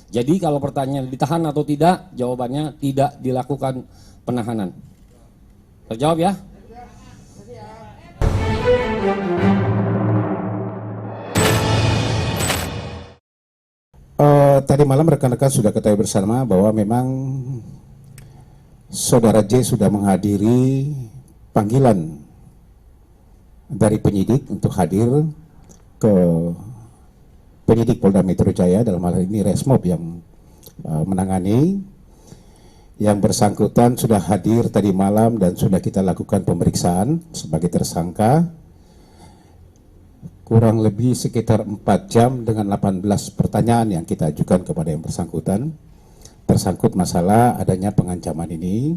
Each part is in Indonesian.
Jadi kalau pertanyaan ditahan atau tidak, jawabannya tidak dilakukan penahanan. Terjawab ya? Tadi malam rekan-rekan sudah ketahui bersama bahwa memang Saudara J sudah menghadiri panggilan dari penyidik untuk hadir ke penyidik Polda Metro Jaya, dalam hal ini Resmob yang menangani. Yang bersangkutan sudah hadir tadi malam dan sudah kita lakukan pemeriksaan sebagai tersangka. Kurang lebih sekitar 4 jam dengan 18 pertanyaan yang kita ajukan kepada yang bersangkutan. Tersangkut masalah adanya pengancaman ini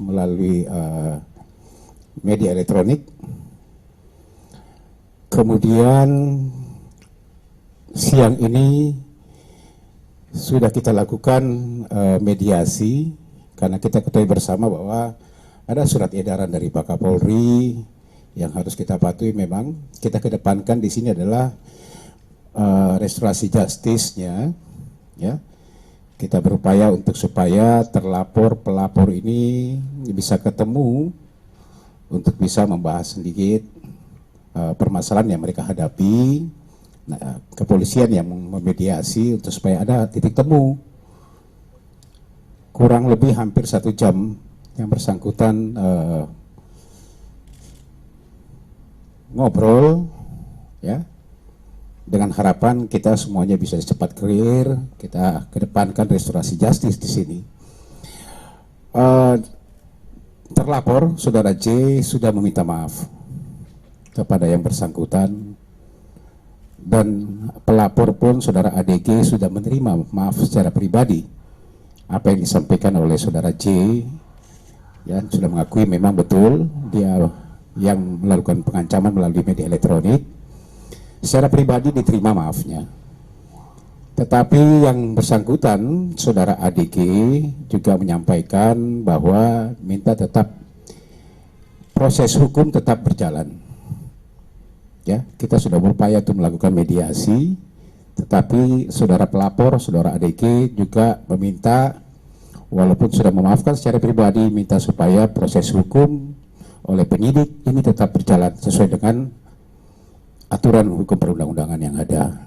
melalui media elektronik. Kemudian siang ini sudah kita lakukan mediasi karena kita ketahui bersama bahwa ada surat edaran dari Pak Kapolri yang harus kita patuhi. Memang kita kedepankan di sini adalah restorasi justice-nya, ya. Kita berupaya untuk supaya pelapor ini bisa ketemu untuk bisa membahas sedikit permasalahan yang mereka hadapi. Nah, kepolisian yang memediasi untuk supaya ada titik temu. Kurang lebih hampir 1 jam yang bersangkutan ngobrol, ya, dengan harapan kita semuanya bisa cepat clear. Kita kedepankan restorasi justice di sini. Terlapor Saudara J sudah meminta maaf kepada yang bersangkutan, dan pelapor pun Saudara ADG sudah menerima maaf secara pribadi apa yang disampaikan oleh Saudara J, ya, sudah mengakui memang betul dia yang melakukan pengancaman melalui media elektronik. Secara pribadi diterima maafnya. Tetapi yang bersangkutan Saudara ADG juga menyampaikan bahwa minta tetap proses hukum tetap berjalan. Ya, kita sudah berupaya untuk melakukan mediasi, tetapi saudara pelapor, Saudara ADG juga meminta, walaupun sudah memaafkan secara pribadi, minta supaya proses hukum oleh penyidik ini tetap berjalan sesuai dengan aturan hukum perundang-undangan yang ada.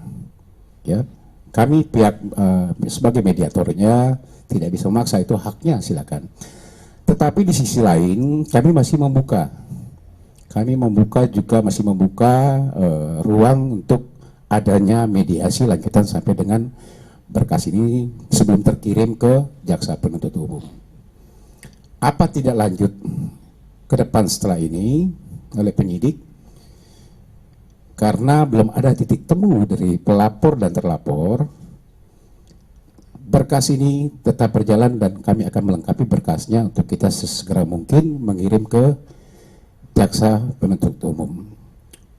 Ya, kami pihak sebagai mediatornya tidak bisa memaksa, itu haknya, silakan. Tetapi di sisi lain kami masih membuka. Masih membuka ruang untuk adanya mediasi lanjutan sampai dengan berkas ini sebelum terkirim ke jaksa penuntut umum. Apa tidak lanjut ke depan setelah ini oleh penyidik? Karena belum ada titik temu dari pelapor dan terlapor, berkas ini tetap berjalan dan kami akan melengkapi berkasnya untuk kita sesegera mungkin mengirim ke jaksa penuntut umum.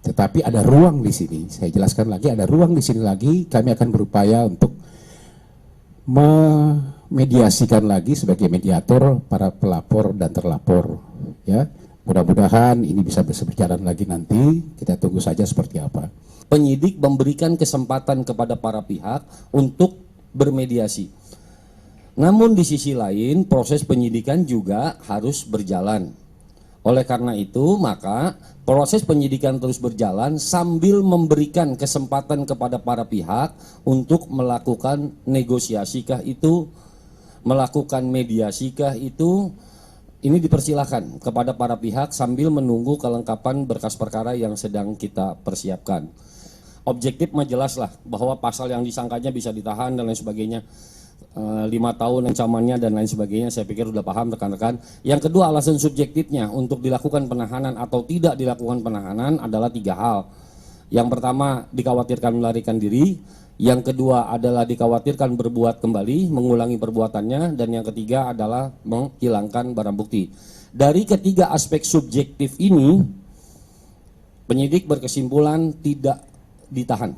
Tetapi ada ruang di sini, saya jelaskan lagi, ada ruang di sini lagi. Kami akan berupaya untuk memediasikan lagi sebagai mediator para pelapor dan terlapor. Ya, mudah-mudahan ini bisa berjalan lagi nanti. Kita tunggu saja seperti apa. Penyidik memberikan kesempatan kepada para pihak untuk bermediasi. Namun di sisi lain proses penyidikan juga harus berjalan. Oleh karena itu, maka proses penyidikan terus berjalan sambil memberikan kesempatan kepada para pihak untuk melakukan negosiasikah itu, melakukan mediasikah itu, ini dipersilahkan kepada para pihak sambil menunggu kelengkapan berkas perkara yang sedang kita persiapkan. Objektif mah jelas lah bahwa pasal yang disangkanya bisa ditahan dan lain sebagainya. 5 tahun ancamannya dan lain sebagainya, saya pikir sudah paham rekan-rekan. Yang kedua, alasan subjektifnya untuk dilakukan penahanan atau tidak dilakukan penahanan adalah 3 hal. Yang pertama, dikhawatirkan melarikan diri. Yang kedua adalah dikhawatirkan berbuat kembali, mengulangi perbuatannya. Dan yang ketiga adalah menghilangkan barang bukti. Dari ketiga aspek subjektif ini, penyidik berkesimpulan tidak ditahan.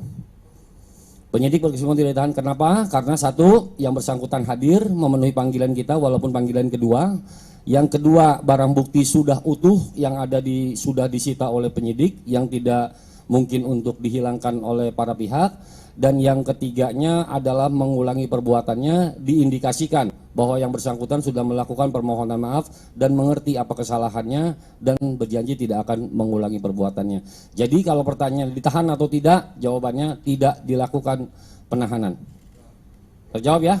Penyidik berkesimpulan tidak ditahan. Kenapa? Karena satu, yang bersangkutan hadir memenuhi panggilan kita walaupun panggilan kedua. Yang kedua, barang bukti sudah utuh yang ada sudah disita oleh penyidik yang tidak mungkin untuk dihilangkan oleh para pihak. dan yang ketiganya adalah mengulangi perbuatannya, diindikasikan bahwa yang bersangkutan sudah melakukan permohonan maaf dan mengerti apa kesalahannya dan berjanji tidak akan mengulangi perbuatannya. Jadi kalau pertanyaan ditahan atau tidak, jawabannya tidak dilakukan penahanan. Terjawab ya?